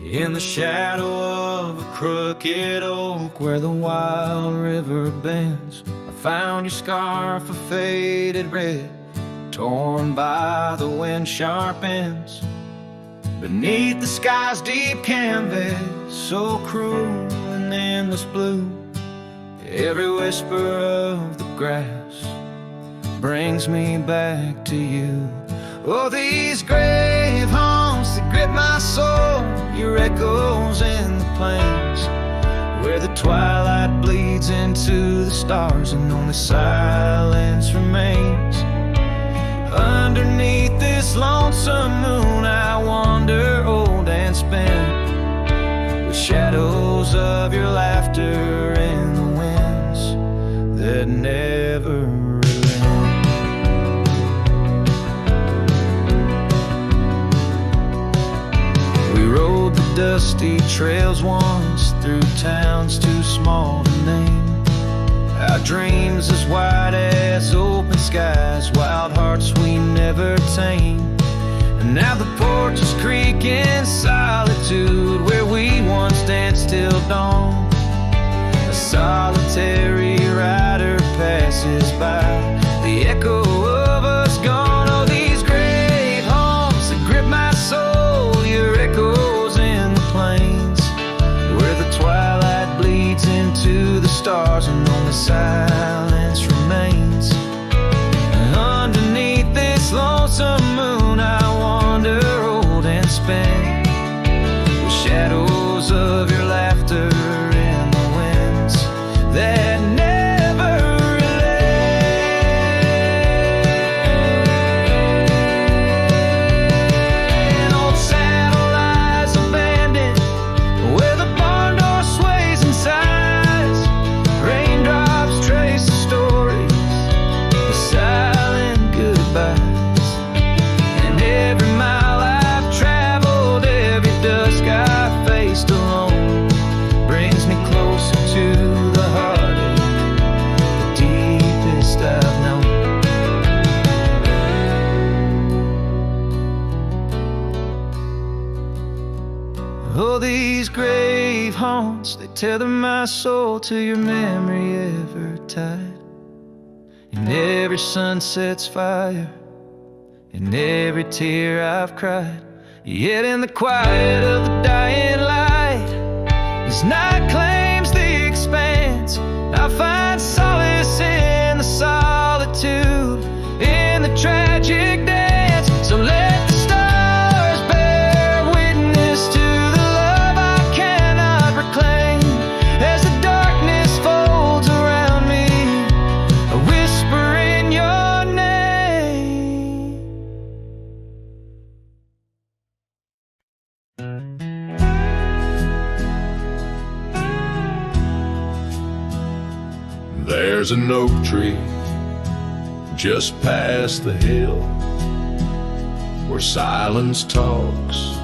In the shadow of a crooked oak where the wild river bends, I found your scarf of faded red, torn by the wind sharp ends. Beneath the sky's deep canvas, so cruel and endless blue, every whisper of the grass brings me back to you. Oh, these grave haunts that grip my soul, your echoes in the plains, where the twilight bleeds into the stars and only silence remains. Underneath this lonesome moon I wander old and spent, with shadows of your laughter in the winds that never dusty trails once through towns too small to name. Our dreams as wide as open skies, wild hearts we never tame. And now the porches creak in solitude, where we once danced till dawn. A solitary rider passes by, the echo of us gone. Oh, these grave haunts that grip my soul, your echo plains, where the twilight bleeds into the stars and only silence remains. And underneath this lonesome moon I wander old and spent, with shadows of your laughter in the winds that never relent. Old saddle lies abandoned where the barn door sways and sighs, raindrops trace the stories, the silent goodbyes. And every mile I've traveled, every dusk I've faced alone, brings me closer to the heartache, the deepest I've known. Oh, these grave haunts, they tether my soul to your memory ever tied. In every sunset's fire, in every tear I've cried. Yet in the quiet of the dying light, as night claims the expanse, I find solace in the solitude, in the tragic dance. So let the stars bear witness to the love I cannot reclaim, as the darkness folds around me, a whisper in your name. There's an oak tree just past the hill, where silence talks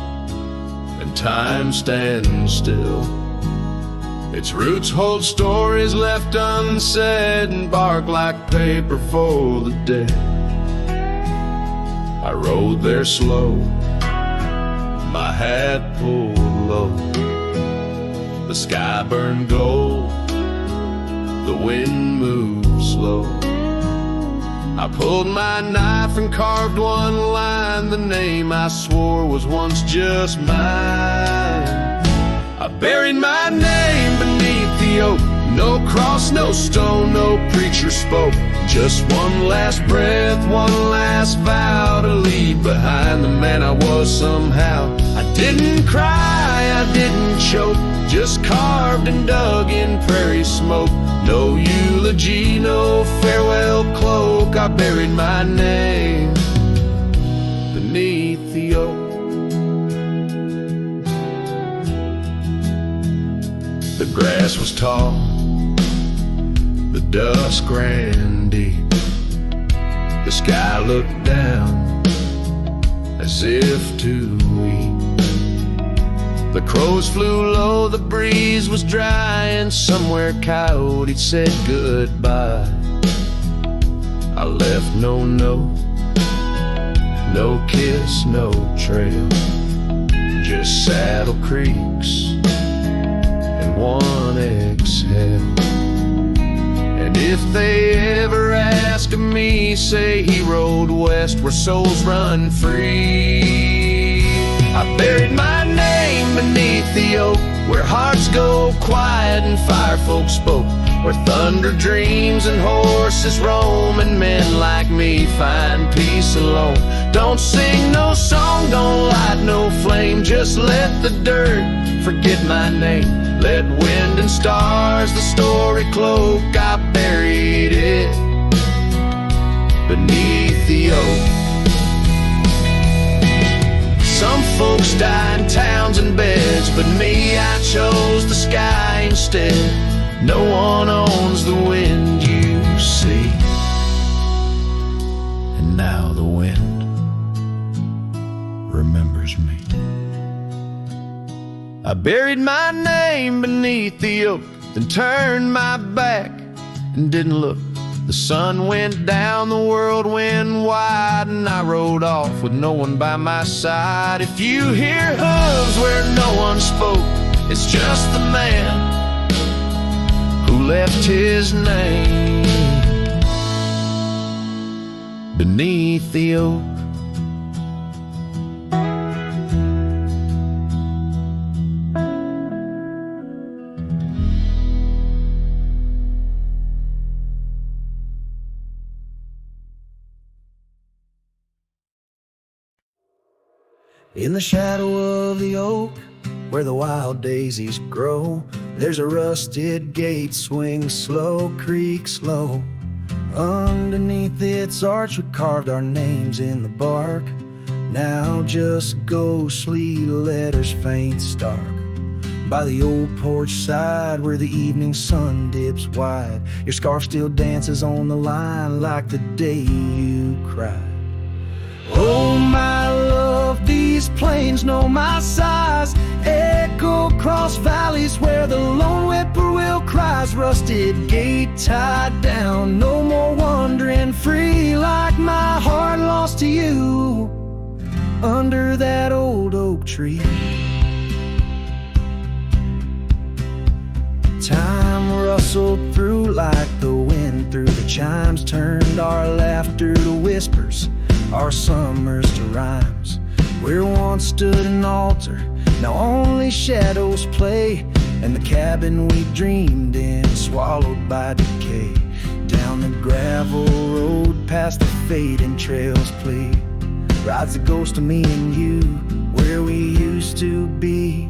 and time stands still. Its roots hold stories left unsaid and bark like paper for the dead. I rode there slow, my hat pulled low. The sky burned gold, the wind moved slow. I pulled my knife and carved one line, the name I swore was once just mine. I buried my name beneath the oak, no cross, no stone, no preacher spoke. Just one last breath, one last vow to leave behind the man I was somehow. I didn't cry, I didn't choke, just carved and dug in prairie smoke. No eulogy, no farewell cloak, I buried my name beneath the oak. The grass was tall, the dusk ran deep, the sky looked down as if to weep. The crows flew low, the breeze was dry, and somewhere coyote said goodbye. I left no note, no kiss, no trail, just saddle creeks and one exhale. And if they ever ask of me, say he rode west where souls run free. I buried my name beneath the oak, where hearts go quiet and fire folk spoke, where thunder dreams and horses roam, and men like me find peace alone. Don't sing no song, don't light no flame, just let the dirt forget my name. Let wind and stars the story cloak. I buried it beneath the oak. Some folks die in towns and beds, but me, I chose the sky instead. No one owns the wind you see, and now the wind remembers me. I buried my name beneath the oak, then turned my back and didn't look. The sun went down, the world went wide, and I rode off with no one by my side. If you hear hooves where no one spoke, it's just the man who left his name beneath the oak. In the shadow of the oak, where the wild daisies grow, there's a rusted gate, swings slow, creaks low. Underneath its arch we carved our names in the bark, now just ghostly letters faint stark. By the old porch side where the evening sun dips wide, your scarf still dances on the line like the day you cried. Oh my love, these plains know my size, echo across valleys where the lone whippoorwill cries. Rusted gate tied down, no more wandering free, like my heart lost to you under that old oak tree. Time rustled through like the wind through the chimes, turned our laughter to whispers, our summers to rhymes. Where once stood an altar, now only shadows play, and the cabin we dreamed in swallowed by decay. Down the gravel road past the fading trails plead, rides the ghost of me and you, where we used to be.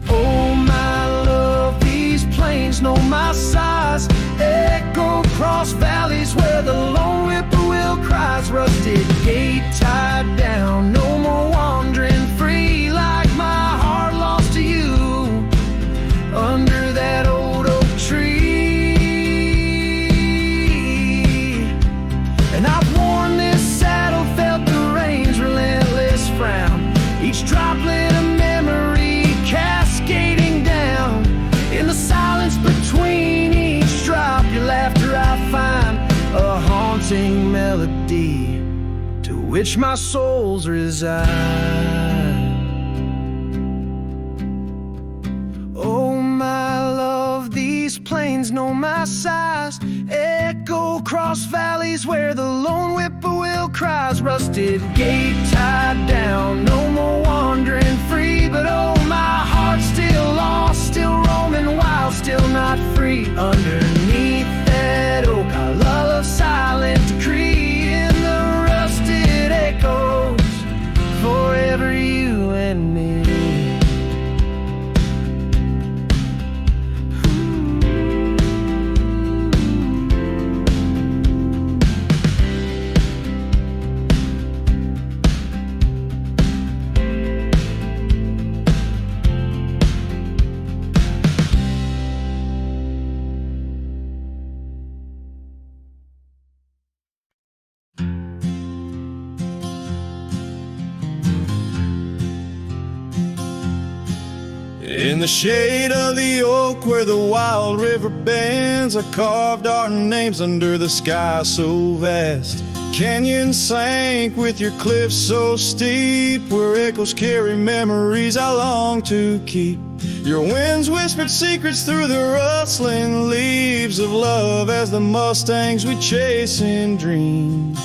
Oh my love, these plains know my size, echo across valleys where the lone whippoorwill cries. Rusted gate tied down, no more wandering free, like my heart lost to you under that old oak tree. And I've worn this saddle, felt the rain's relentless frown, each droplet of memory cascading down. In the silence between each drop, your laughter I find a haunting melody to which my souls reside. Oh my love, these plains know my size, echo across valleys where the lone whippoorwill cries. Rusted gate tied down, no more wandering free, but oh my heart still lost, still roaming wild, still not free. Underneath that oak, our love silent decree, in the rusted echoes, forever you and me. In the shade of the oak where the wild river bends, I carved our names under the sky so vast. Canyon sank with your cliffs so steep, where echoes carry memories I long to keep. Your winds whispered secrets through the rustling leaves of love as the mustangs we chase in dreams.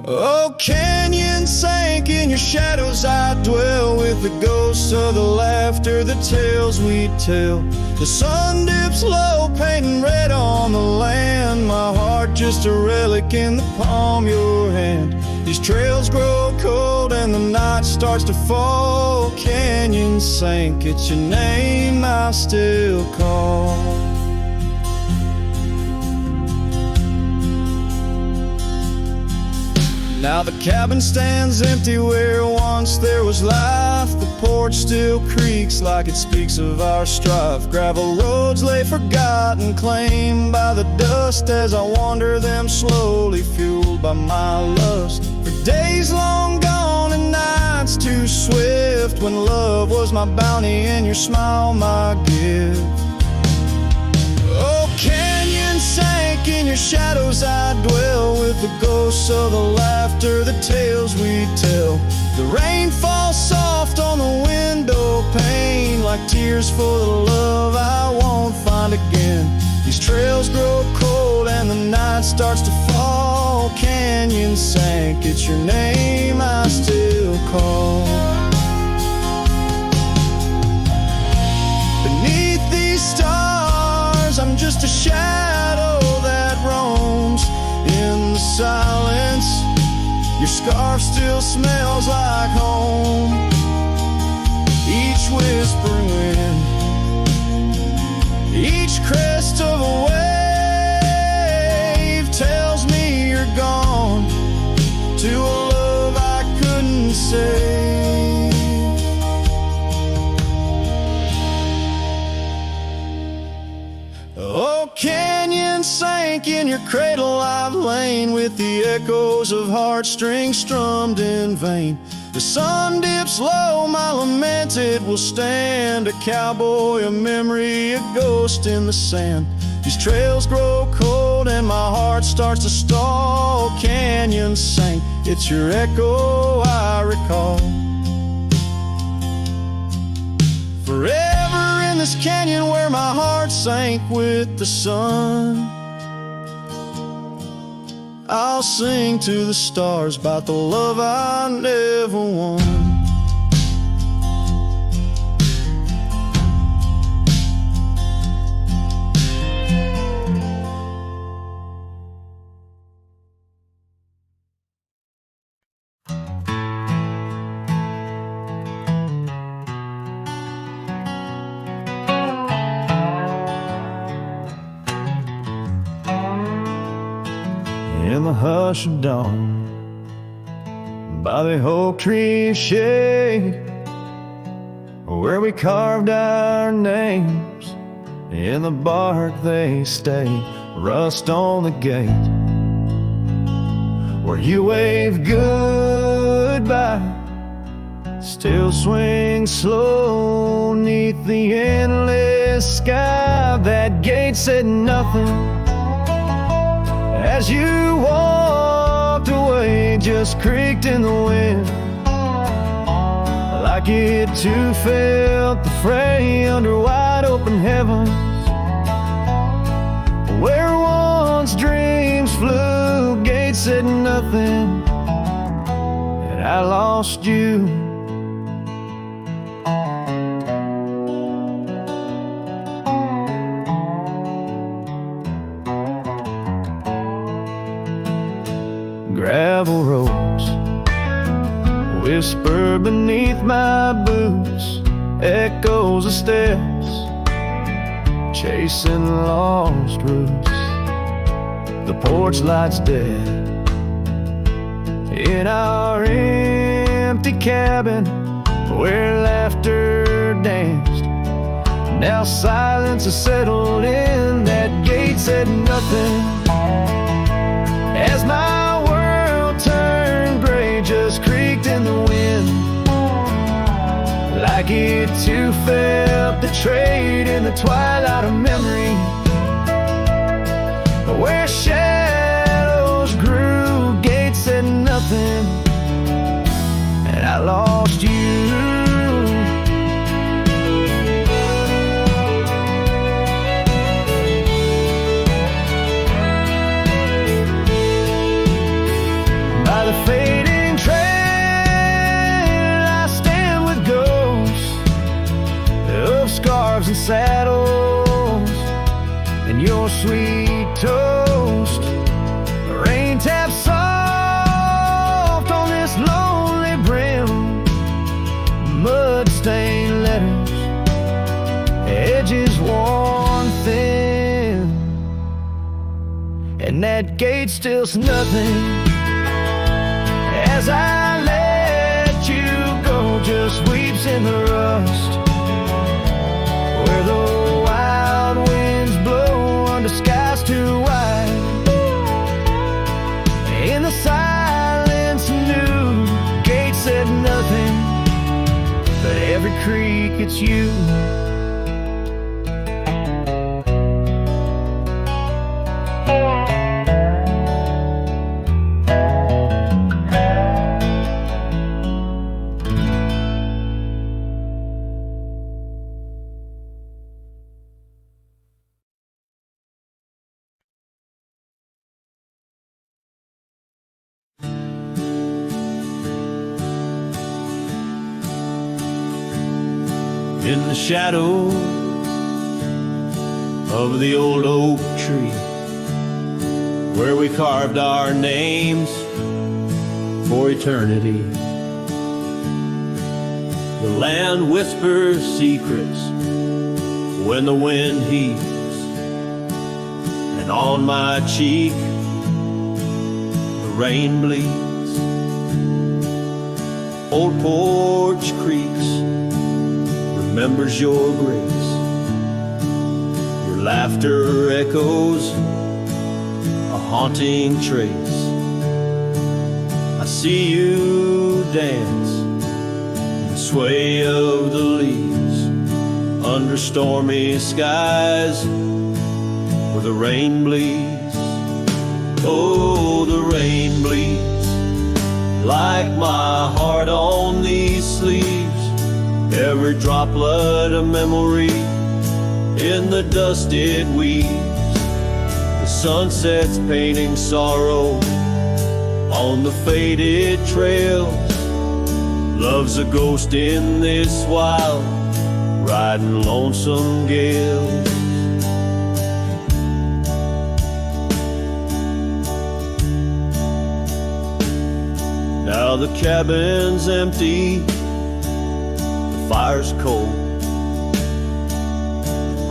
Oh, canyon sank in your shadows, I dwell with the ghosts of the laughter, the tales we tell. The sun dips low, painting red on the land, my heart just a relic in the palm of your hand. These trails grow cold and the night starts to fall. Canyon sank, it's your name I still call. Now the cabin stands empty where once there was life. The porch still creaks like it speaks of our strife. Gravel roads lay forgotten, claimed by the dust, as I wander them slowly, fueled by my lust. For days long gone and nights too swift, when love was my bounty and your smile my gift. Oh, canyon sank in your shadows, I dwell with the ghosts of the laughter, the tales we tell. The rain falls soft on the window pane, like tears for the love I won't find again. These trails grow cold and the night starts to fall. Canyon sank, it's your name I still call. Beneath these stars, I'm just a shadow that roams in the silence. Your scarf still smells like home. Each whispering wind, each crest of a wave tells me you're gone to a love I couldn't save. Oh, canyon sank in your cradle, I've lain with the echoes of heartstrings strummed in vain. The sun dips low, my lament it will stand, a cowboy, a memory, a ghost in the sand. These trails grow cold and my heart starts to stall. Canyon sank, it's your echo I recall. Forever in this canyon where my heart sank with the sun, I'll sing to the stars about the love I never won. In the hush of dawn, by the oak tree shade, where we carved our names, in the bark they stay, rust on the gate, where you wave goodbye, still swing slow neath the endless sky. That gate said nothing as you walked away, just creaked in the wind, like it too felt the fray under wide open heavens, where once dreams flew. Gate said nothing, and I lost you. Gravel roads whisper beneath my boots, echoes of steps chasing lost roots. The porch light's dead in our empty cabin where laughter danced. Now silence has settled in. That gate said nothing as my turned gray, just creaked in the wind, like it too felt betrayed in the twilight of memory, where shadows and that gate still's nothing. As I let you go, just weeps in the rust, where the wild winds blow under skies too wide. In the silence, new gate said nothing, but every creak it's you. In the shadow of the old oak tree, where we carved our names for eternity, the land whispers secrets when the wind heaves, and on my cheek the rain bleeds. Old porch creaks, remembers your grace. Your laughter echoes a haunting trace. I see you dance in the sway of the leaves under stormy skies where the rain bleeds. Oh, the rain bleeds like my heart on these sleeves. Every droplet of memory in the dust it weaves. The sunset's painting sorrow on the faded trails. Love's a ghost in this wild, riding lonesome gales. Now the cabin's empty, fire's cold,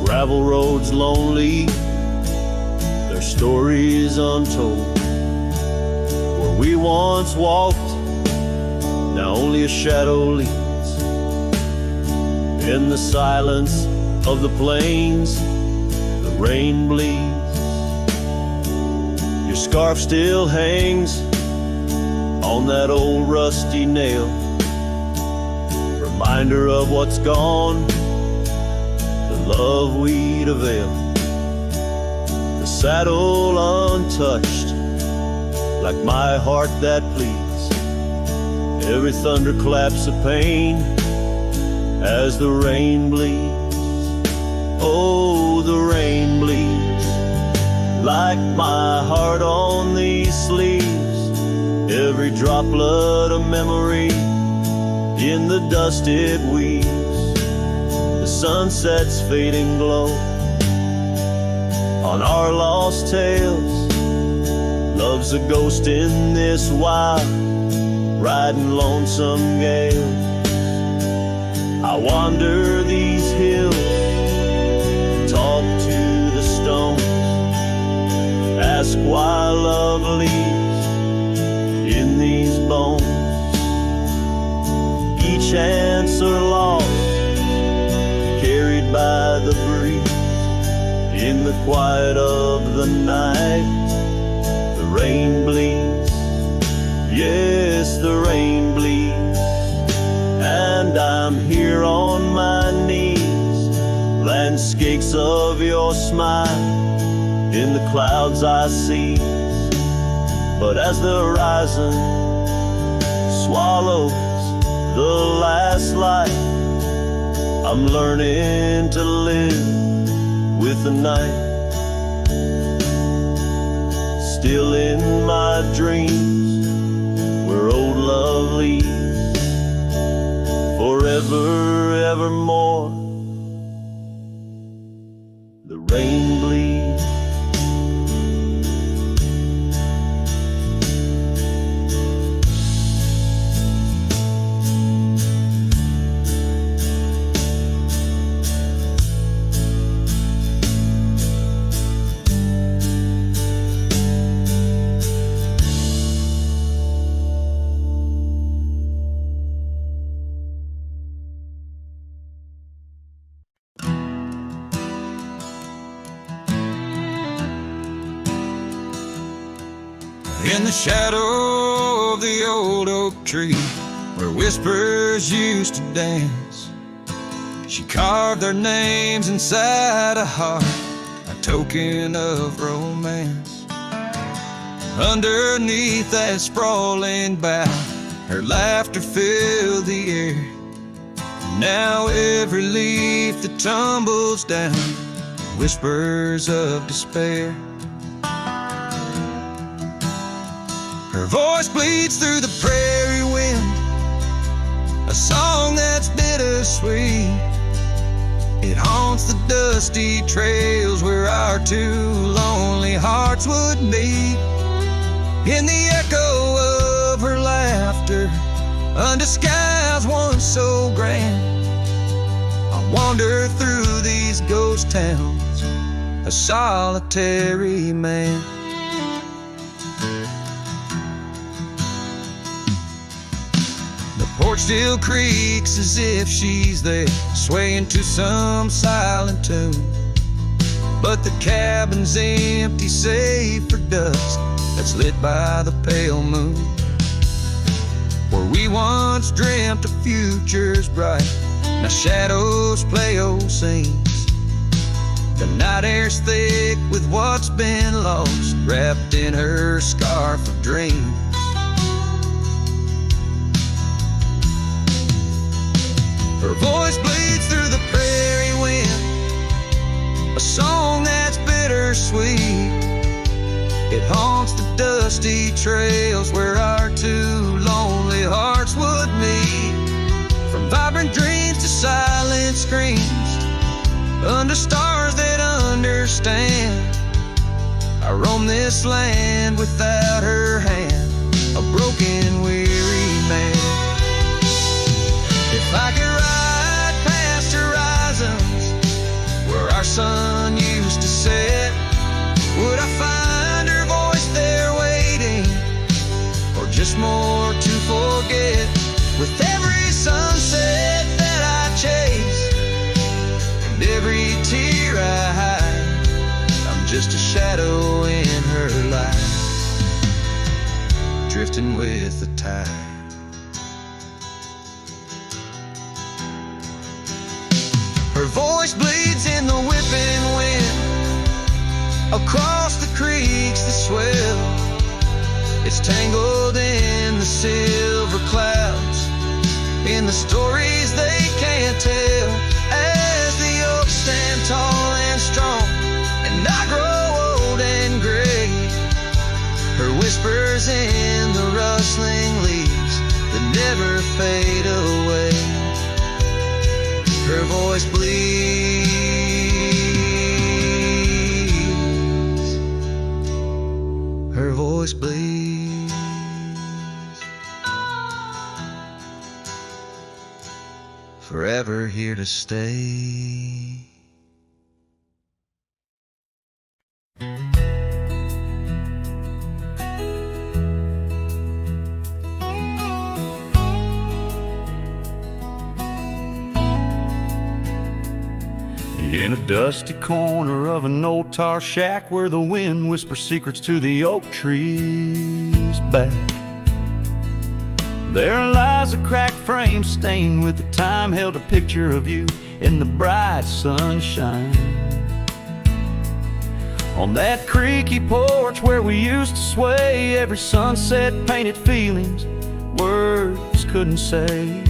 gravel roads lonely, their stories untold. Where we once walked, now only a shadow leads. In the silence of the plains, the rain bleeds. Your scarf still hangs on that old rusty nail, reminder of what's gone, the love we'd avail. The saddle untouched, like my heart that pleads. Every thunderclap's a pain as the rain bleeds. Oh, the rain bleeds like my heart on these sleeves. Every droplet of memory in the dust it weaves. The sunset's fading glow on our lost tales. Love's a ghost in this wild, riding lonesome gale. I wander these hills, talk to the stones, ask why love leaves in these bones. Each answer lost, carried by the breeze. In the quiet of the night, the rain bleeds. Yes, the rain bleeds. And I'm here on my knees. Landscapes of your smile in the clouds I see. But as the horizon swallows the last light, I'm learning to live with the night. Still in my dreams, where old love leads, forever, evermore. The rain bleeds. In the shadow of the old oak tree, where whispers used to dance, she carved their names inside a heart, a token of romance. Underneath that sprawling bough, her laughter filled the air. Now every leaf that tumbles down whispers of despair. Her voice bleeds through the prairie wind, a song that's bittersweet. It haunts the dusty trails where our two lonely hearts would meet. In the echo of her laughter, under skies once so grand, I wander through these ghost towns, a solitary man. The porch still creaks as if she's there, swaying to some silent tune. But the cabin's empty save for dust that's lit by the pale moon. Where we once dreamt of futures bright, now shadows play old scenes. The night air's thick with what's been lost, wrapped in her scarf of dreams. Her voice bleeds through the prairie wind, a song that's bittersweet. It haunts the dusty trails where our two lonely hearts would meet. From vibrant dreams to silent screams, under stars that understand, I roam this land without her hand, a broken, weary man. If I could ride past horizons where our sun used to set, would I find her voice there waiting, or just more to forget? With every sunset that I chase and every tear I hide, I'm just a shadow in her life, drifting with the tide. Her voice bleeds in the whipping wind, across the creeks that swell. It's tangled in the silver clouds, in the stories they can't tell. As the oaks stand tall and strong, and I grow old and gray, her whispers in the rustling leaves that never fade away. Her voice bleeds, her voice bleeds, forever here to stay. In a dusty corner of an old tar shack where the wind whispers secrets to the oak trees back, there lies a cracked frame stained with the time, held a picture of you in the bright sunshine. On that creaky porch where we used to sway, every sunset painted feelings words couldn't say.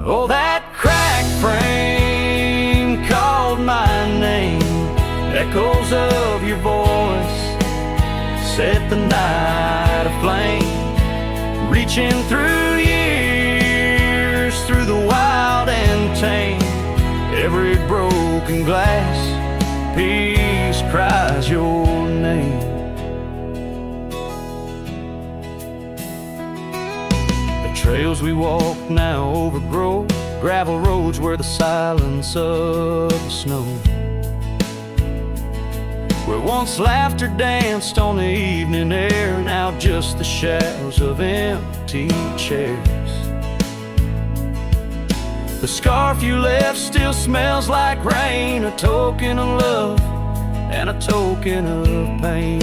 Oh, that cracked frame called my name, echoes of your voice set the night aflame, reaching through years, through the wild and tame. Every broken glass piece cries your name. Trails we walk now overgrow, gravel roads where the silence of the snow, where once laughter danced on the evening air, now just the shadows of empty chairs. The scarf you left still smells like rain, a token of love and a token of pain.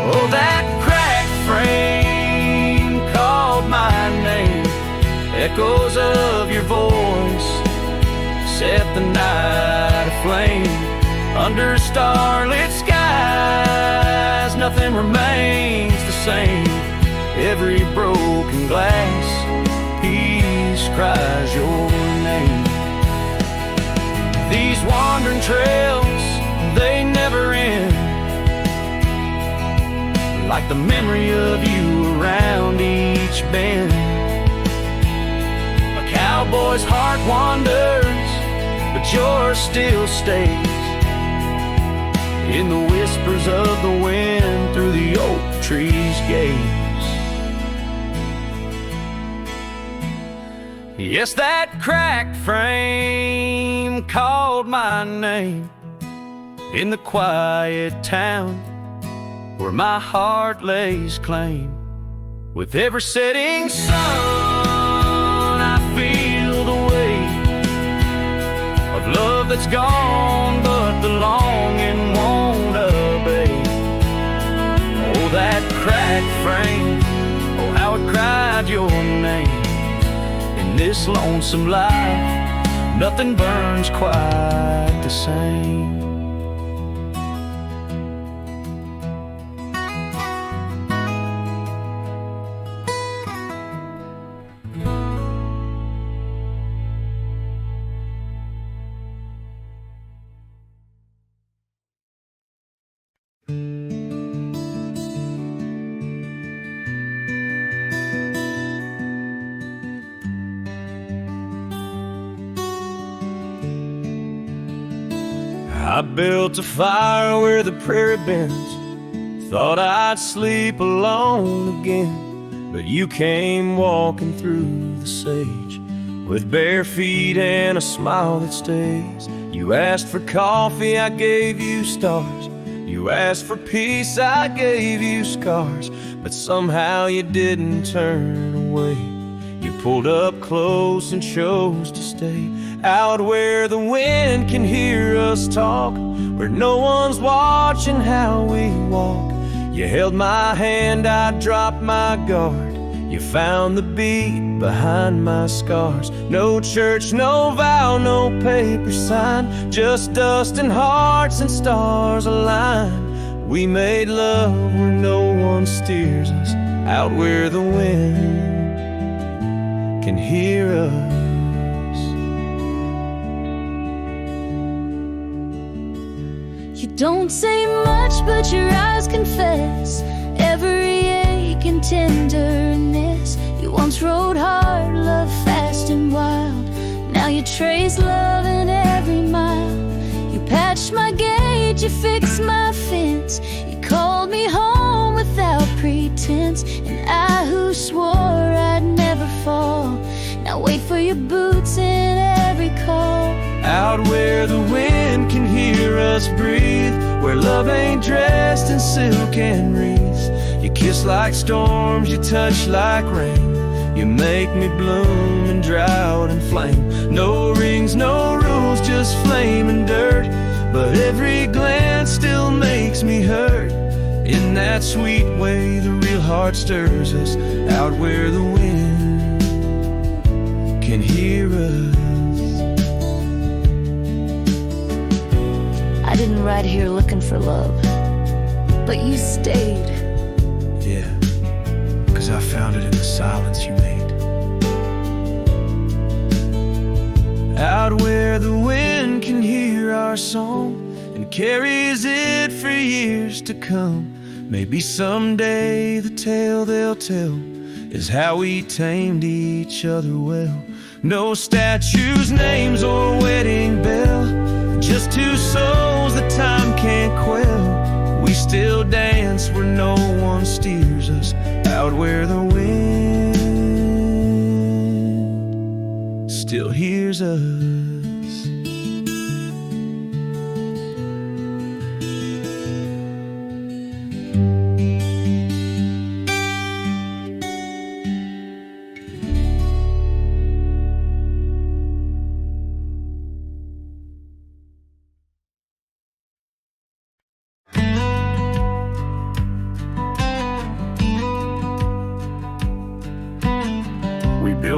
Oh, that cracked frame called my name. Echoes of your voice set the night aflame. Under starlit skies, nothing remains the same. Every broken glass piece cries your name. These wandering trails, they never end, like the memory of you around each bend. A cowboy's heart wanders, but yours still stays in the whispers of the wind through the oak tree's gaze. Yes, that cracked frame called my name in the quiet town where my heart lays claim. With every setting sun, I feel the weight of love that's gone, but the longing won't abate. Oh, that cracked frame, oh, how it cried your name. In this lonesome life, nothing burns quite the same. I built a fire where the prairie bends, thought I'd sleep alone again, but you came walking through the sage with bare feet and a smile that stays. You asked for coffee, I gave you stars. You asked for peace, I gave you scars, but somehow you didn't turn away. You pulled up close and chose to stay out where the wind can hear us talk, where no one's watching how we walk. You held my hand, I dropped my guard. You found the beat behind my scars. No church, no vow, no paper sign, just dust and hearts and stars aligned. We made love where no one steers us, out where the wind can hear us. You don't say much, but your eyes confess every ache and tenderness. You once rode hard, loved fast and wild. Now you trace love in every mile. You patched my gate, you fixed my fence. You called me home without pretense. And I who swore I'd never fall, now wait for your boots in every call. Out where the wind can hear us breathe, where love ain't dressed in silk and wreaths. You kiss like storms, you touch like rain. You make me bloom in drought and flame. No rings, no rules, just flame and dirt, but every glance still makes me hurt. In that sweet way the real heart stirs us, out where the wind can hear us. I didn't ride here looking for love, but you stayed. Yeah, 'cause I found it in the silence you made. Out where the wind can hear our song and carries it for years to come. Maybe someday the tale they'll tell is how we tamed each other well. No statues, names, or wedding bell, just two souls that time can't quell. We still dance where no one steers us, out where the wind still hears us.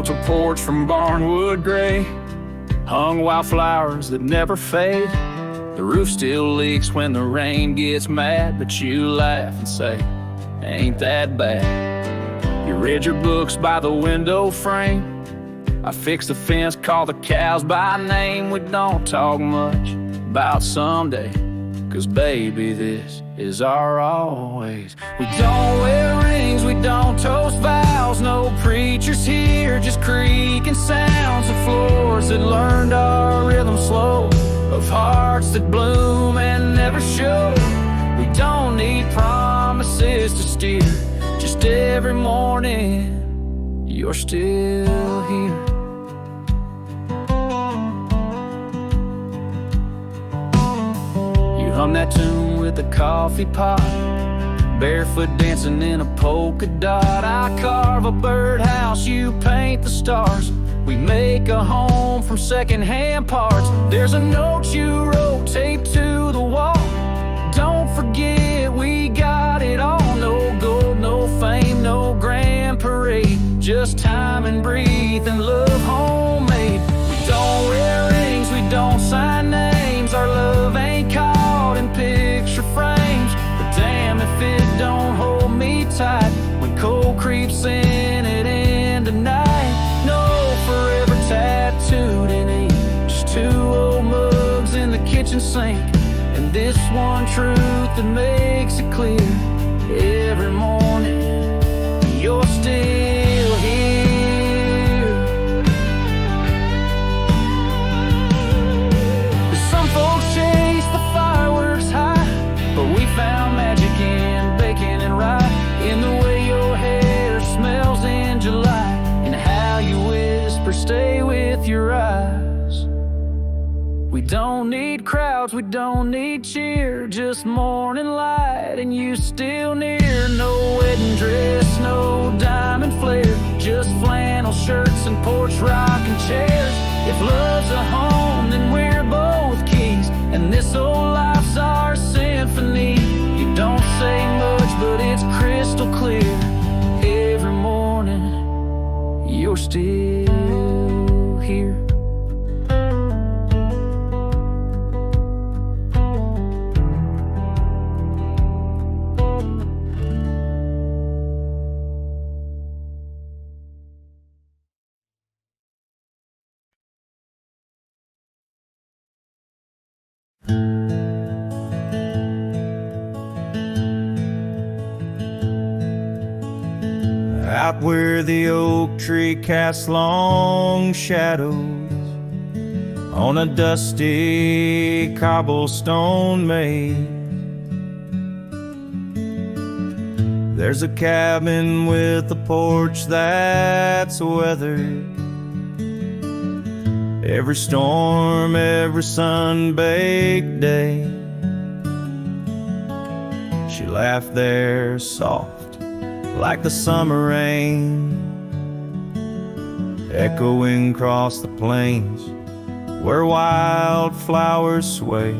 built a porch from barnwood gray, hung wildflowers that never fade. The roof still leaks when the rain gets mad, but you laugh and say, ain't that bad. You read your books by the window frame. I fixed the fence, call the cows by name. We don't talk much about someday, 'cause baby, this is our always. We don't wear rings, we don't toast vows. No preachers here, just creaking sounds of floors that learned our rhythm slow, of hearts that bloom and never show. We don't need promises to steer, just every morning you're still here. You hum that tune with a coffee pot, barefoot dancing in a polka dot. I carve a birdhouse, you paint the stars. We make a home from secondhand parts. There's a note you wrote taped to the wall. Don't forget we got it all. No gold, no fame, no grand parade, just time and breathe and love homemade. We don't wear rings, we don't sign names. Our love ain't caught in picture frames. But damn if it don't hold me tight when cold creeps in at end of night. No forever tattooed in ink, just two old mugs in the kitchen sink, and this one truth that makes it clear every morning you're still here. Some folks chase the fireworks high, but we found magic in bacon and rye, in the way your hair smells in July, and how you whisper stay with your eyes. We don't need crowds, we don't need cheer, just morning light and you still near. No wedding dress, no diamond flare, just flannel shirts and porch rocking chairs. If love's a home, then we're both keys, and this old life's our symphony. You don't say much, but it's crystal clear. Every morning, you're still here. Out where the oak tree casts long shadows on a dusty cobblestone maze, there's a cabin with a porch that's weathered. Every storm, every sun-baked day, she laughed there soft like the summer rain, echoing across the plains where wildflowers sway.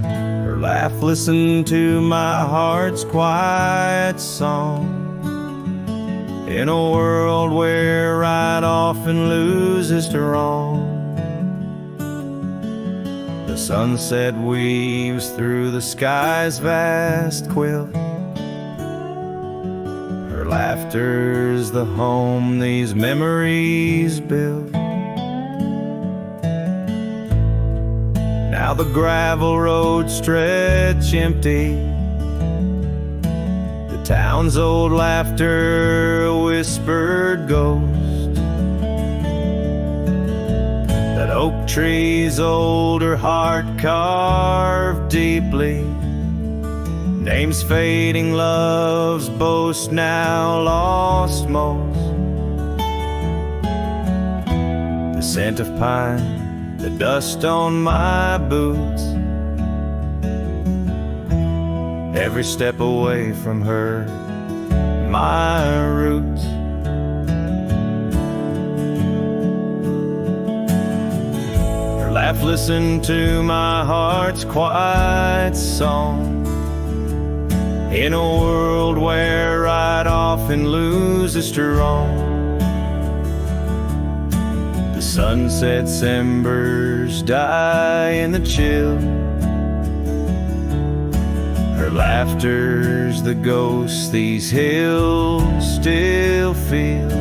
Her laugh listened to my heart's quiet song, in a world where right often loses to wrong. The sunset weaves through the sky's vast quilt. Her laughter's the home these memories build. Now the gravel roads stretch empty, the town's old laughter a whispered ghost. That oak tree's older heart carved deeply, names fading, love's boast now lost most. The scent of pine, the dust on my boots, every step away from her, my roots. Her laugh listened to my heart's quiet song, in a world where right often loses to wrong. The sunset's embers die in the chill. Her laughter's the ghost these hills still feel.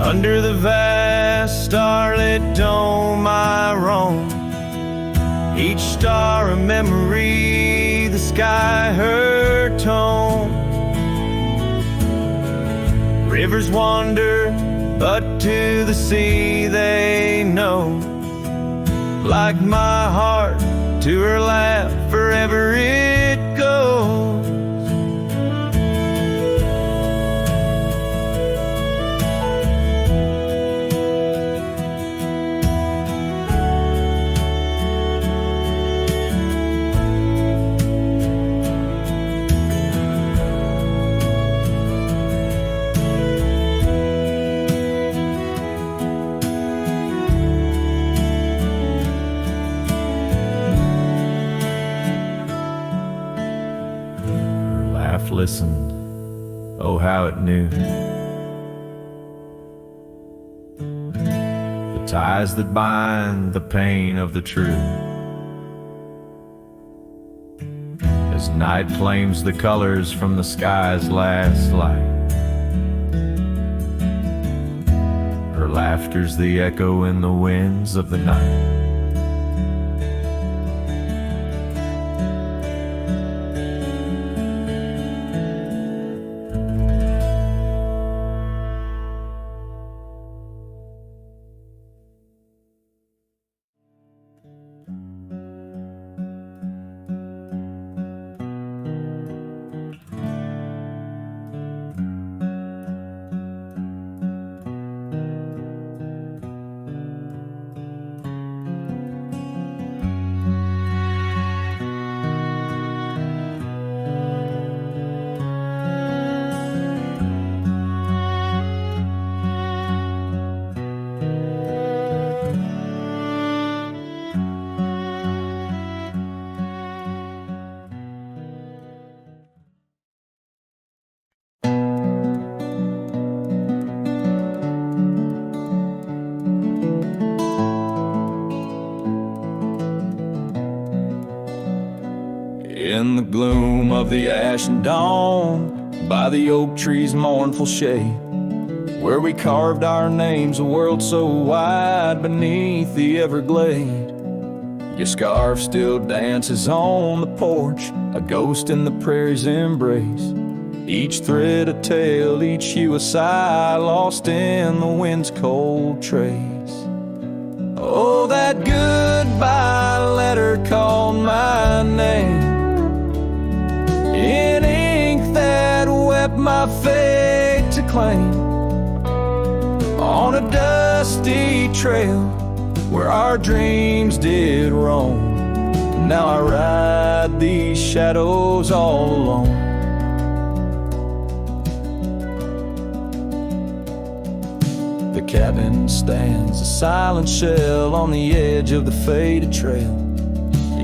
Under the vast starlit dome I roam, each star a memory, the sky her tone. Rivers wander, but to the sea they know. Like my heart to her lap, forever it goes. Listened, oh how it knew. The ties that bind the pain of the true. As night flames the colors from the sky's last light, her laughter's the echo in the winds of the night. In the gloom of the ashen dawn, by the oak tree's mournful shade, where we carved our names, a world so wide beneath the everglade. Your scarf still dances on the porch, a ghost in the prairie's embrace. Each thread a tale, each hue a sigh, lost in the wind's cold trace. Oh, that goodbye letter called my name in ink that wept my fate to claim, on a dusty trail where our dreams did roam. Now I ride these shadows all alone. The cabin stands a silent shell on the edge of the faded trail.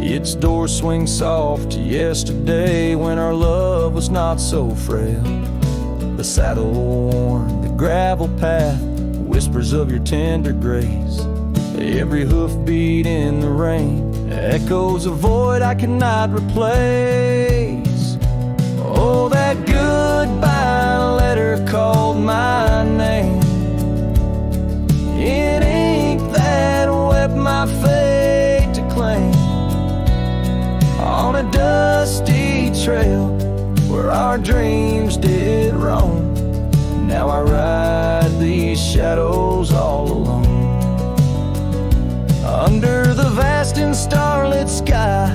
Its door swings soft to yesterday when our love was not so frail. The saddle worn, the gravel path, whispers of your tender grace. Every hoofbeat in the rain echoes a void I cannot replace. Oh, that goodbye letter called my name in ink that wept my fate to claim, on a dusty trail where our dreams did roam. Now I ride these shadows all alone. Under the vast and starlit sky,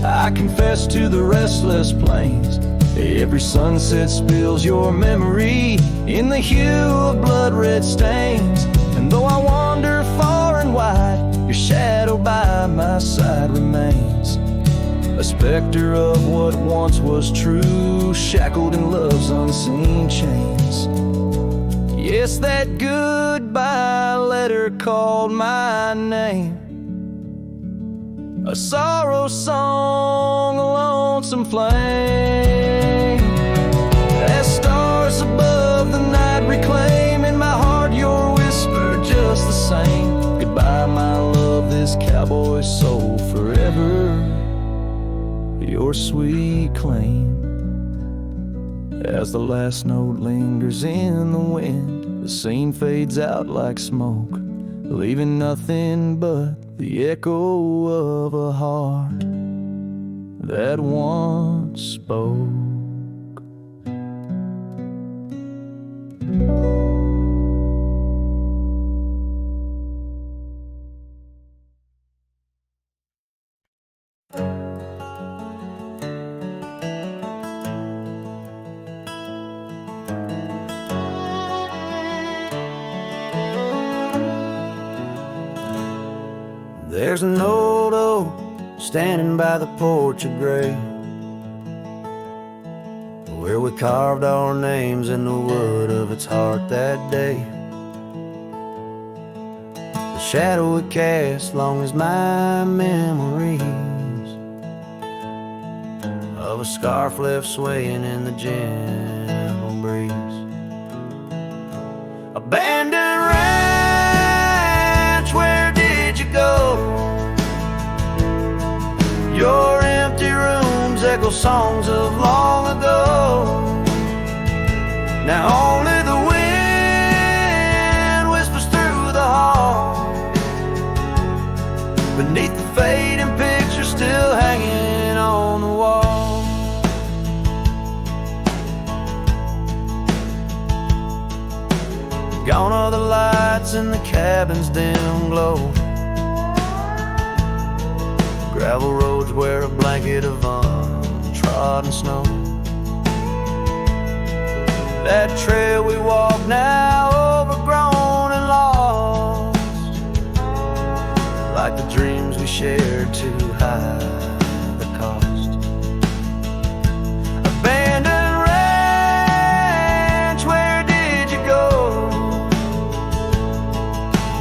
I confess to the restless plains. Every sunset spills your memory in the hue of blood-red stains. And though I wander far and wide, your shadow by my side remains, a specter of what once was true, shackled in love's unseen chains. Yes, that goodbye letter called my name a sorrow song, a lonesome flame. As stars above the night reclaim in my heart your whisper just the same. Goodbye my love, this cowboy soul forever your sweet claim. As the last note lingers in the wind, the scene fades out like smoke, leaving nothing but the echo of a heart that once spoke. There's an old oak standing by the porch of gray, where we carved our names in the wood of its heart that day. The shadow it casts long as my memories of a scarf left swaying in the gentle breeze. Abandoned ranch, where did you go? Your empty rooms echo songs of long ago. Now only the wind whispers through the hall, beneath the fading picture still hanging on the wall. Gone are the lights in the cabin's dim glow. Gravel roads wear a blanket of untrodden snow. That trail we walk now overgrown and lost, like the dreams we shared too high the cost. Abandoned ranch, where did you go?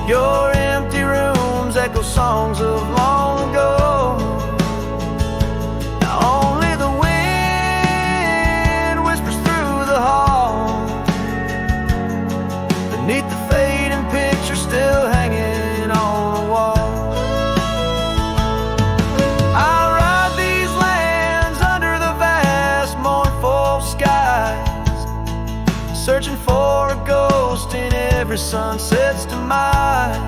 Your empty rooms echo songs of long ago. Beneath the fading picture still hanging on the wall. I ride these lands under the vast mournful skies, searching for a ghost in every sunset's demise.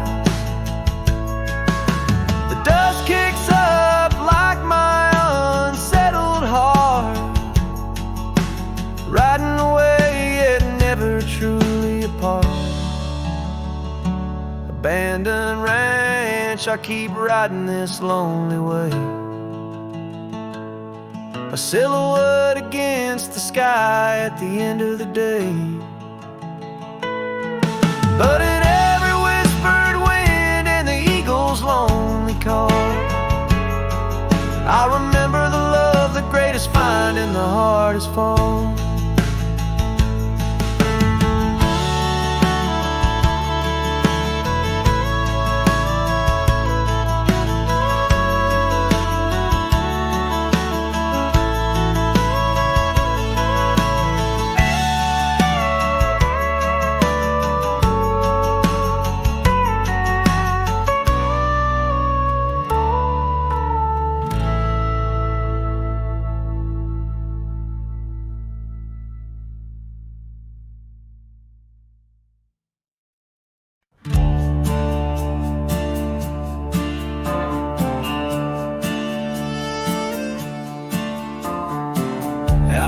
The dust kicks up like my unsettled heart, riding away yet never truly apart. Abandoned ranch, I keep riding this lonely way, a silhouette against the sky at the end of the day. But in every whispered wind and the eagle's lonely call, I remember the love the greatest find in the hardest fall.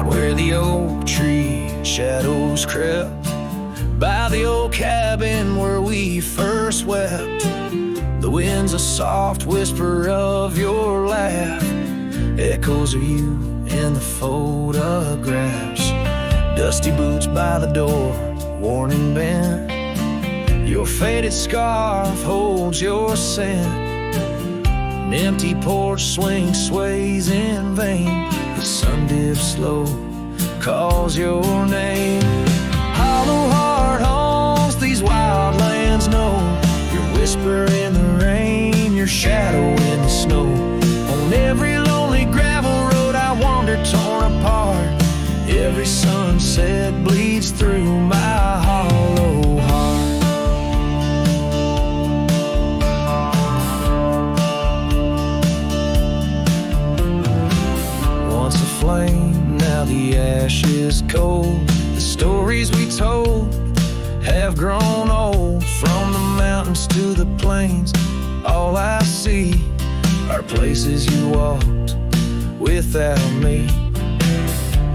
Where the oak tree shadows crept by the old cabin where we first wept, the wind's a soft whisper of your laugh, echoes of you in the photographs. Dusty boots by the door, worn and bent, your faded scarf holds your scent. An empty porch swing sways in vain, the sun dips slow, calls your name. Hollow heart haunts these wild lands know, your whisper in the rain, your shadow in the snow. sunset bleeds through my hollow heart. Once a flame, now the ash is cold. The stories we told have grown old. From the mountains to the plains, all I see are places you walked without me.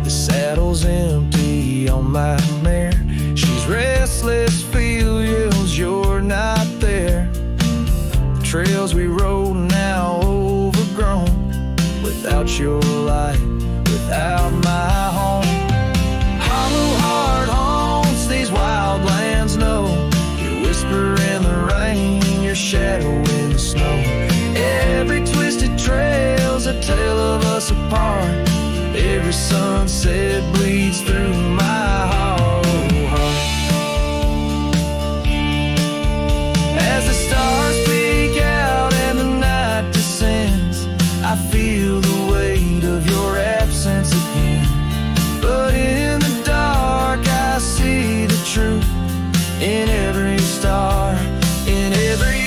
The saddle's empty on my mare. She's restless, feels you're not there. The trails we rode now overgrown. Without your light, without my home. Hollow heart haunts these wild lands know. Your whisper in the rain, your shadow in the snow. Every twisted trail's a tale of us apart. Every sunset bleeds through my hollow heart. As the stars peek out and the night descends, I feel the weight of your absence again. But in the dark I see the truth in every star, in every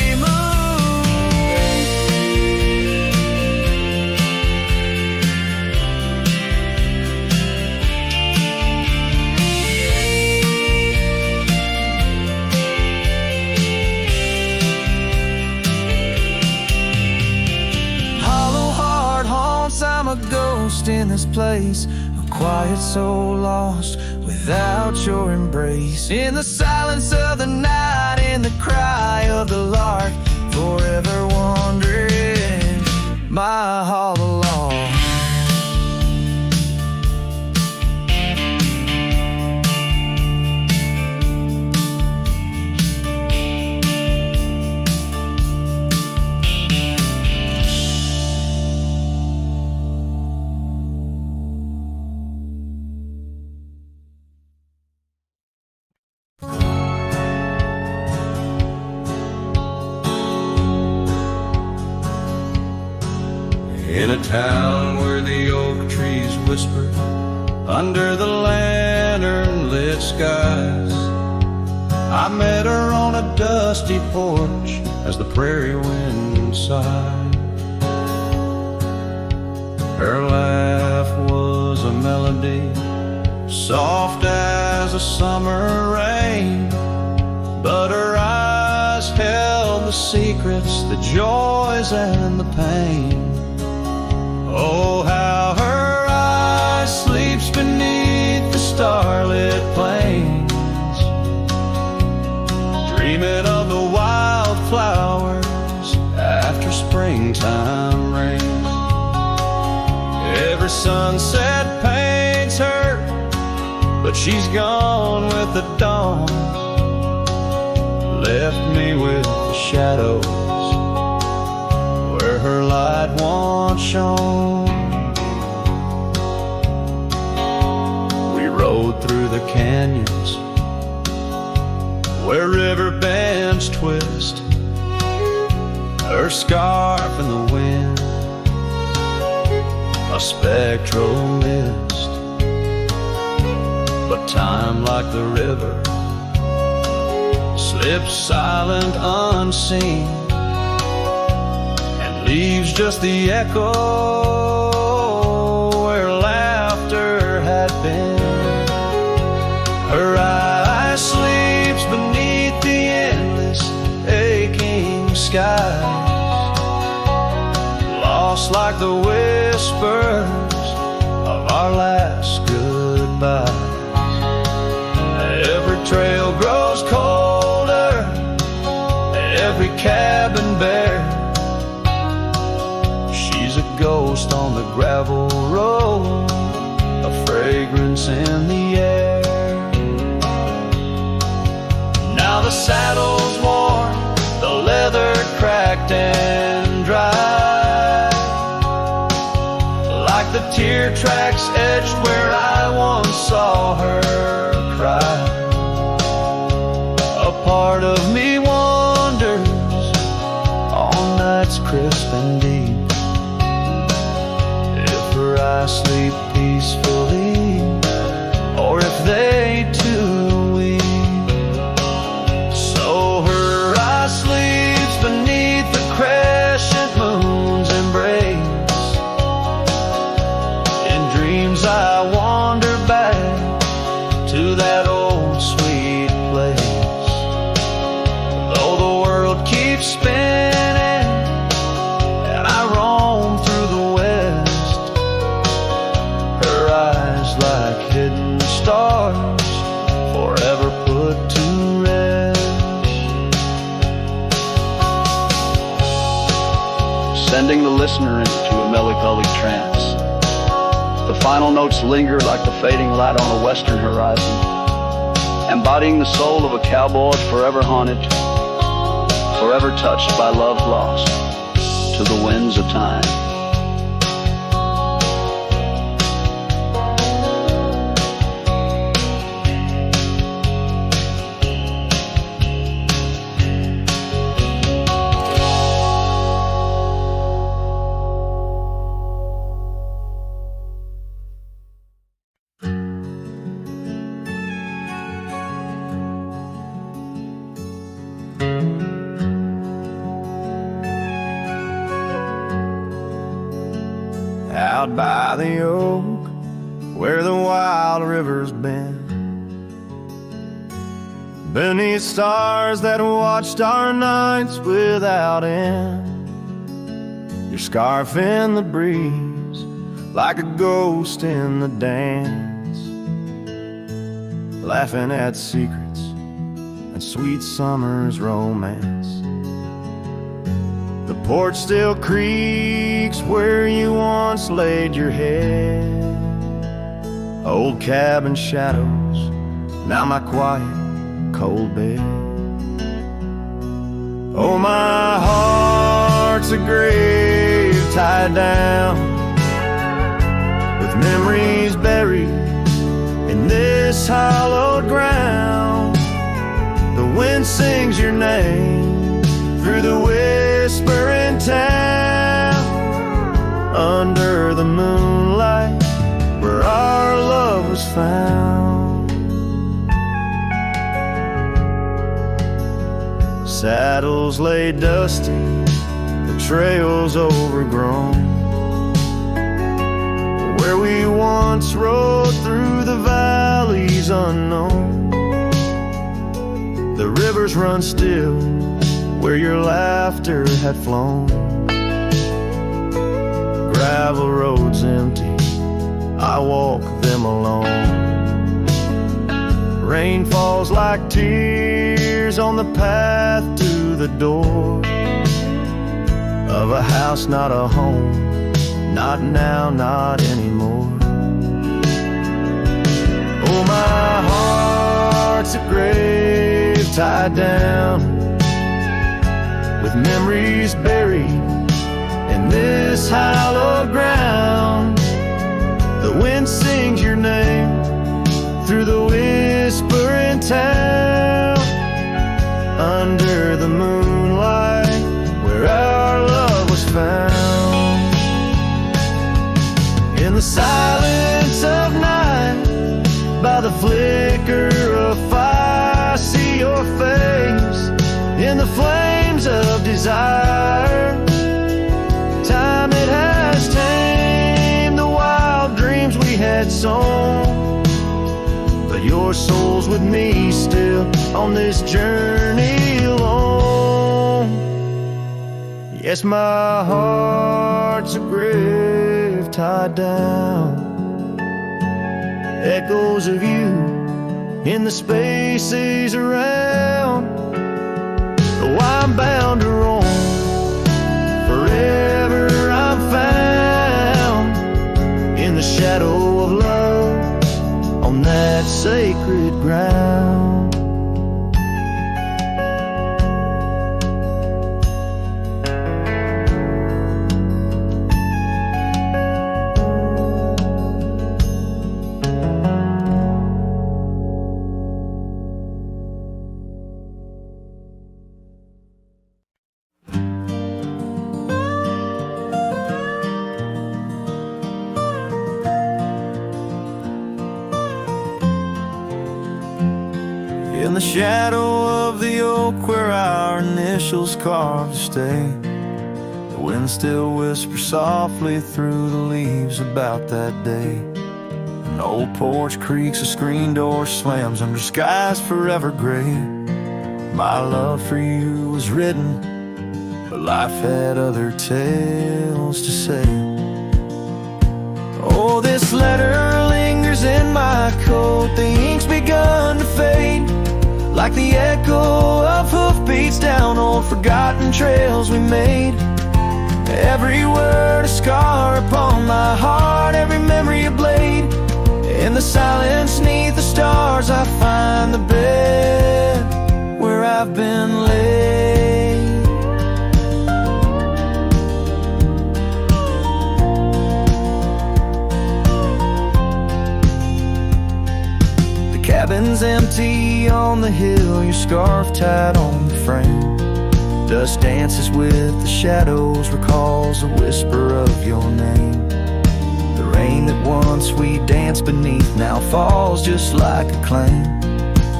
ghost in this place, a quiet soul lost without your embrace. In the silence of the night, in the cry of the lark, forever wandering my hollow log. In a town where the oak trees whisper under the lantern-lit skies, I met her on a dusty porch as the prairie wind sighed. Her laugh was a melody, soft as a summer rain, but her eyes held the secrets, the joys and the pain. Oh, how her eye sleeps beneath the starlit plains, dreaming of the wildflowers after springtime rain. Every sunset paints her, but she's gone with the dawn, left me with the shadows where her light once shone. We rode through the canyons where river bends twist, her scarf in the wind, a spectral mist. But time, like the river, slips silent, unseen, leaves just the echo where laughter had been. Her eye sleeps beneath the endless aching skies, lost like the whispers of our last goodbyes. Every trail grows colder, every cabin bare, ghost on the gravel road, a fragrance in the air. Now the saddle's worn, the leather cracked and dry, like the tear tracks etched where I once saw her cry. A part of me wanders on nights crisp and deep, I sleep peacefully sending the listener into a melancholy trance. The final notes linger like the fading light on a western horizon, embodying the soul of a cowboy forever haunted, forever touched by love lost to the winds of time. Out by the oak, where the wild river's been, beneath stars that watched our nights without end, your scarf in the breeze, like a ghost in the dance, laughing at secrets and sweet summer's romance. The porch still creaks where you once laid your head. Old cabin shadows, now my quiet, cold bed. Oh, my heart's a grave tied down, with memories buried in this hallowed ground. The wind sings your name through the whispering town, under the moonlight where our love was found. Saddles lay dusty, the trails overgrown, where we once rode through the valleys unknown. The rivers run still where your laughter had flown. Gravel roads empty, I walk them alone. Rain falls like tears on the path to the door of a house, not a home, not now, not anymore. Oh, my heart's a grave tied down, with memories buried in this hallowed ground. The wind sings your name through the whispering town, under the moonlight where our love was found. In the silence of night, by the flicker of fire, see your face in the flames of desire. Time it has tamed the wild dreams we had sown, but your soul's with me still on this journey alone. Yes, my heart's a grave tied down, echoes of you in the spaces around. Oh, I'm bound to roam, forever I'm found in the shadow of love on that sacred ground. In the shadow of the oak where our initials carved to stay, the wind still whispers softly through the leaves about that day. An old porch creaks, a screen door slams under skies forever gray. My love for you was written, but life had other tales to say. Oh, this letter lingers in my coat, the ink's begun to fade, like the echo of hoofbeats down old forgotten trails we made. Every word a scar upon my heart, every memory a blade. In the silence neath the stars I find the bed where I've been laid. The cabin's empty on the hill, your scarf tied on the frame. Dust dances with the shadows, recalls a whisper of your name. The rain that once we danced beneath now falls just like a claim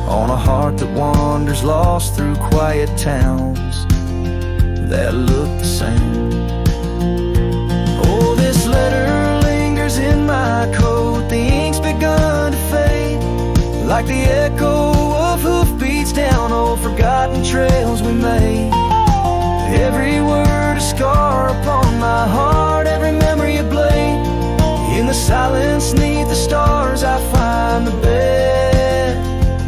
on a heart that wanders lost through quiet towns that look the same. Oh, this letter lingers in my coat, the ink's begun to fade, like the echo of hoofbeats down old forgotten trails we made. Every word a scar upon my heart, every memory a blade. In the silence neath the stars I find the bed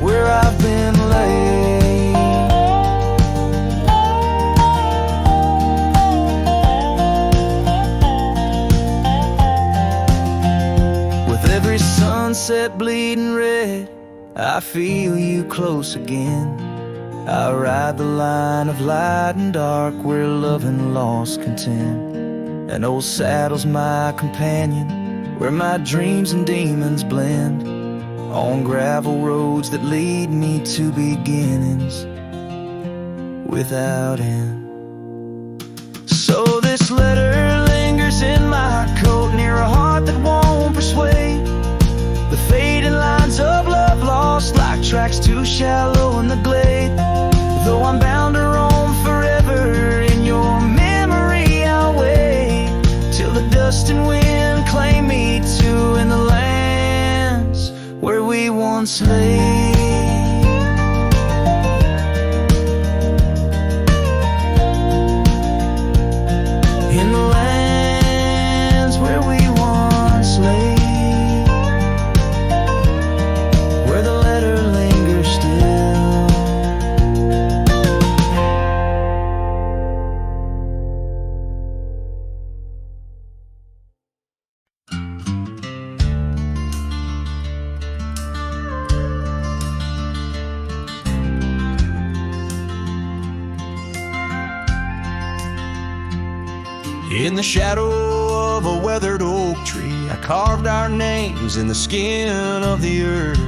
where I've been laid. With every sunset bleeding red, I feel you close again. I ride the line of light and dark where love and loss contend. An old saddle's my companion, where my dreams and demons blend, on gravel roads that lead me to beginnings without end. So this letter lingers in my coat, near a heart that won't persuade. The fading lines of love lost like tracks too shallow in the glade. Though I'm bound to roam forever in your memory, I'll wait till the dust and wind claim me to in the lands where we once lay. In the lands where we once lay, where the letter lingers still. In the shadow of a weathered oak tree, I carved our names in the skin of the earth.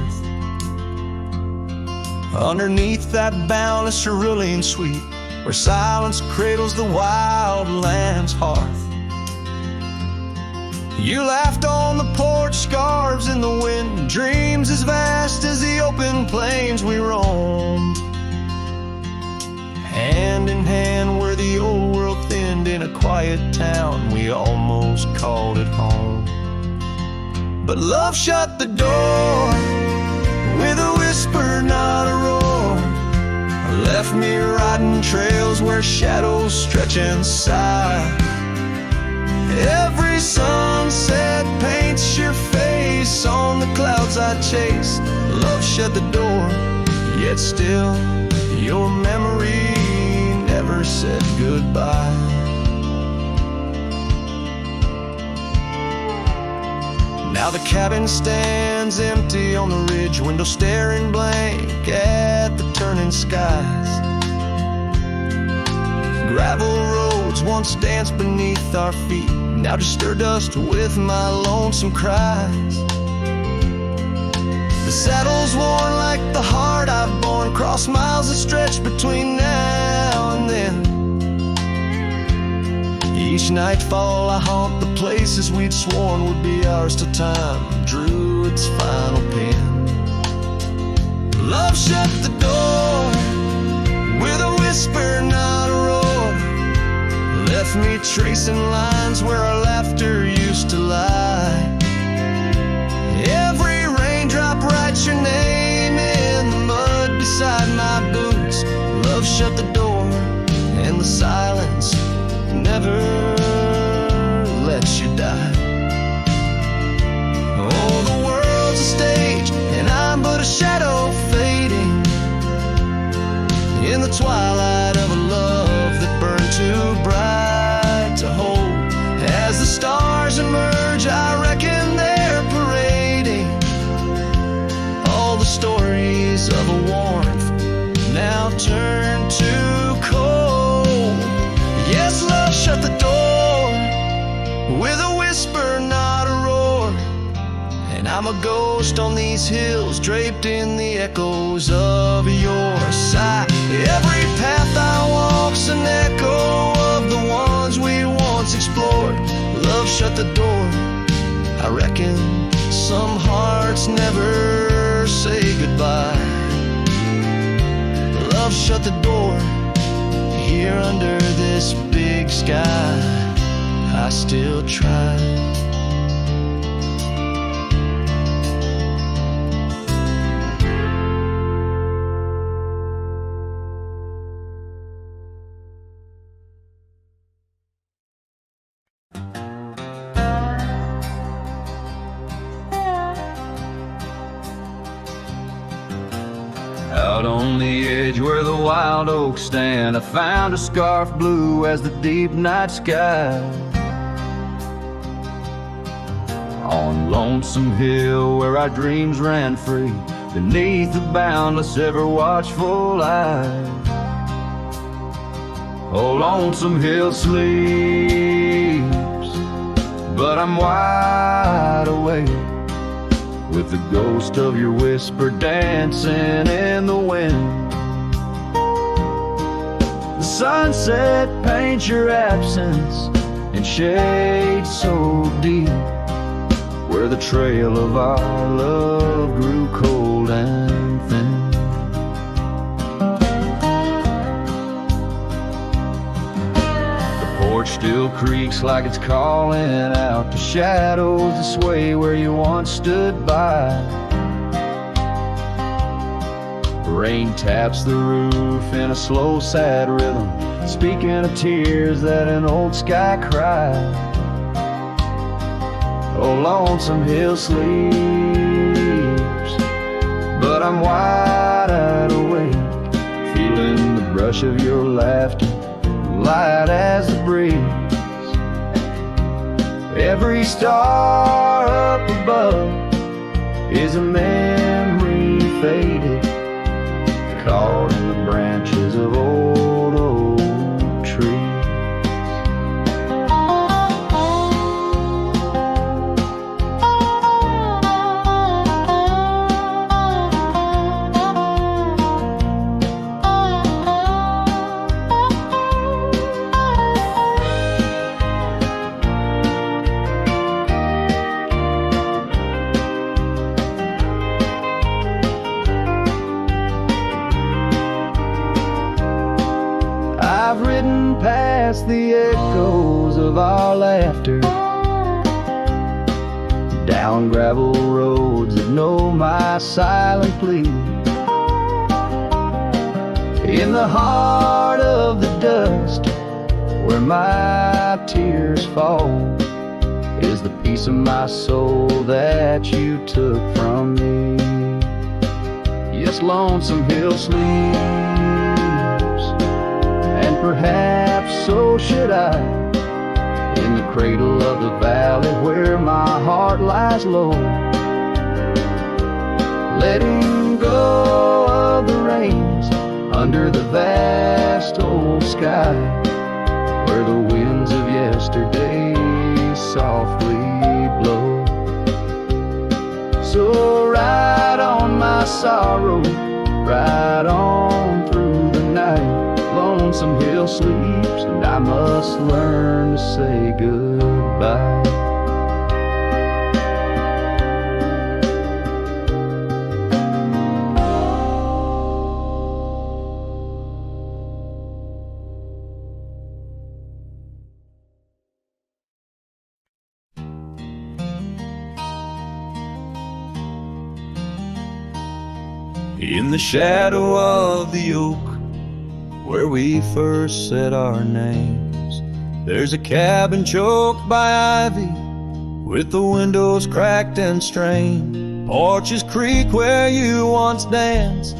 Underneath that boundless cerulean sweet, where silence cradles the wild lamb's hearth. You laughed on the porch, scarves in the wind, dreams as vast as the open plains we roamed. Hand in hand where the old world thinned, in a quiet town we almost called it home. But love shut the door with a whisper, not a roar. Left me riding trails where shadows stretch and sigh. Every sunset paints your face on the clouds I chase. Love shut the door, yet still your memory never said goodbye. Now the cabin stands empty on the ridge, window staring blank at the turning skies. Gravel roads once danced beneath our feet, now just stir dust with my lonesome cries. The saddle's worn like the heart I've borne, cross miles that stretch between now and then. Each nightfall I haunt the places we'd sworn would be ours till time drew its final pen. Love shut the door with a whisper, not a roar. Left me tracing lines where our laughter used to lie. Every raindrop writes your name in the mud beside my boots. Love shut the door, and the silence never lets you die. Oh, the world's a stage, and I'm but a shadow fading in the twilight of a love that burned too bright to hold. days of a warmth now turn to cold. Yes, love shut the door with a whisper, not a roar. And I'm a ghost on these hills, draped in the echoes of your sigh. Every path I walk's an echo of the ones we once explored. Love shut the door. I reckon some hearts never say goodbye. Love shut the door. Here under this big sky, I still try. Out on the edge where the wild oaks stand, I found a scarf blue as the deep night sky. On Lonesome Hill where our dreams ran free, beneath the boundless ever watchful eye. Oh, Lonesome Hill sleeps, but I'm wide awake, with the ghost of your whisper dancing in the wind. The sunset paints your absence in shades so deep, where the trail of our love grew cold and thin. The porch still creaks like it's calling out to shadows that sway where you once stood by. Rain taps the roof in a slow, sad rhythm, speaking of tears that an old sky cried. Oh, Lonesome Hill sleeps, but I'm wide awake, feeling the brush of your laughter, light as the breeze. Every star up above is a memory faded, caught in the branches of old oak trees. I've ridden past the echoes of our laughter, down gravel roads that know my silent plea. In the heart of the dust, where my tears fall, is the piece of my soul that you took from me. Yes, Lonesome Hill sleeps, and perhaps so should I, in the cradle of the valley where my heart lies low, letting go of the reins under the vast old sky, where the winds of yesterday softly blow. So ride on my sorrow, ride on through the night. Lonesome Hill sleeps, and I must learn to say goodbye. In the shadow of the oak where we first said our names, there's a cabin choked by ivy with the windows cracked and strained. Porches creak where you once danced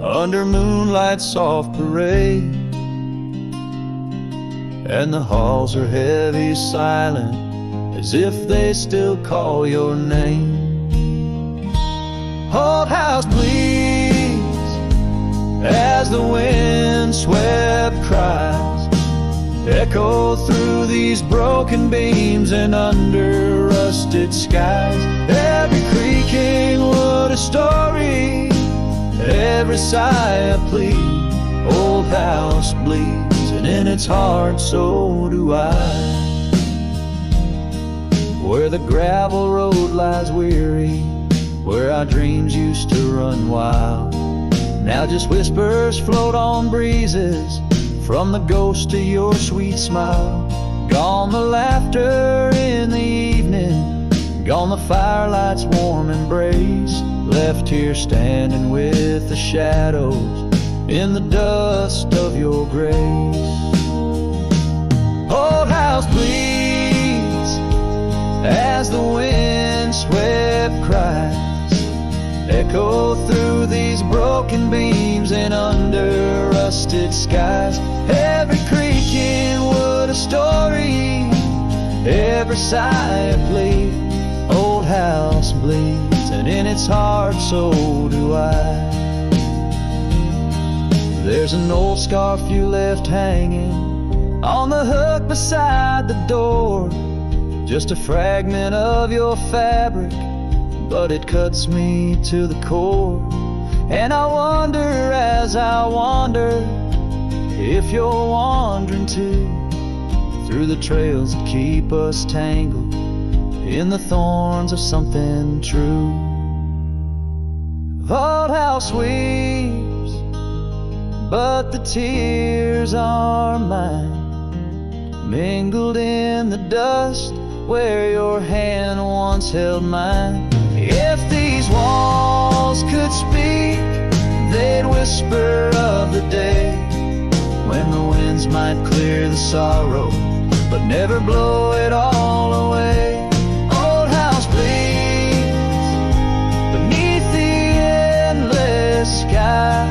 under moonlight's soft parade, and the halls are heavy, silent, as if they still call your name. Old house, please as the wind-swept cries echo through these broken beams and under rusted skies. Every creaking wood a story, every sigh a plea. Old house bleeds, and in its heart so do I. Where the gravel road lies weary, where our dreams used to run wild, now just whispers float on breezes from the ghost of your sweet smile. Gone the laughter in the evening, gone the firelight's warm embrace, left here standing with the shadows in the dust of your grace. Old house bleeds as the wind-swept cries echo through these broken beams and under rusted skies. Every creaking wood a story, every sigh a plea. Old house bleeds, and in its heart so do I. There's an old scarf you left hanging on the hook beside the door, just a fragment of your fabric, but it cuts me to the core. And I wonder as I wander if you're wandering too, through the trails that keep us tangled in the thorns of something true. Old house weeps, but the tears are mine, mingled in the dust where your hand once held mine. If these walls could speak, they'd whisper of the day when the winds might clear the sorrow, but never blow it all away. Old house bleeds beneath the endless sky,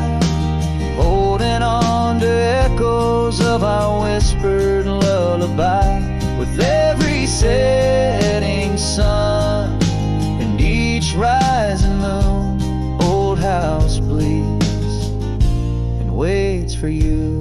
holding on to echoes of our whispered lullaby. With every setting sun and each rising moon, old house bleeds and waits for you.